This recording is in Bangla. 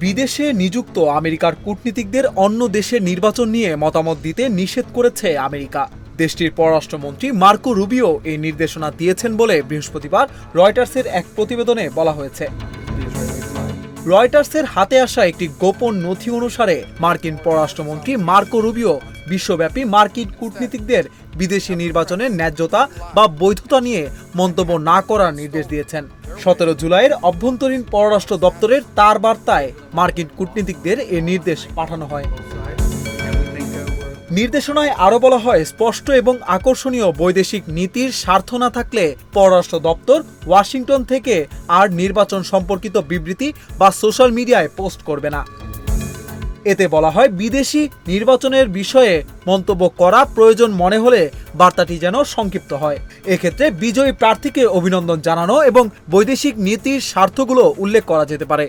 বিদেশে নিযুক্ত আমেরিকার কূটনীতিকদের অন্য দেশের নির্বাচন নিয়ে মতামত দিতে নিষেধ করেছে আমেরিকা। দেশটির পররাষ্ট্রমন্ত্রী মার্কো রুবিও এই নির্দেশনা দিয়েছেন বলে বৃহস্পতিবার রয়টার্সের এক প্রতিবেদনে বলা হয়েছে। রয়টার্সের হাতে আসা একটি গোপন নথি অনুসারে মার্কিন পররাষ্ট্রমন্ত্রী মার্কো রুবিও বিশ্বব্যাপী মার্কিন কূটনীতিকদের বিদেশি নির্বাচনের ন্যায্যতা বা বৈধতা নিয়ে মন্তব্য না করার নির্দেশ দিয়েছেন। 17 জুলাইয়ের অভ্যন্তরীণ পররাষ্ট্র দপ্তরের তার বার্তায় মার্কিন কূটনীতিকদের এ নির্দেশ পাঠানো হয়। নির্দেশনায় আরও বলা হয়, স্পষ্ট এবং আকর্ষণীয় বৈদেশিক নীতির স্বার্থ না থাকলে পররাষ্ট্র দপ্তর ওয়াশিংটন থেকে আর নির্বাচন সম্পর্কিত বিবৃতি বা সোশ্যাল মিডিয়ায় পোস্ট করবে না। এতে বলা হয়, বিদেশি নির্বাচনের বিষয়ে মন্তব্য করা প্রয়োজন মনে হলে বার্তাটি যেন সংক্ষিপ্ত হয়। এক্ষেত্রে বিজয়ী প্রার্থীকে অভিনন্দন জানানো এবং বৈদেশিক নীতির স্বার্থগুলো উল্লেখ করা যেতে পারে।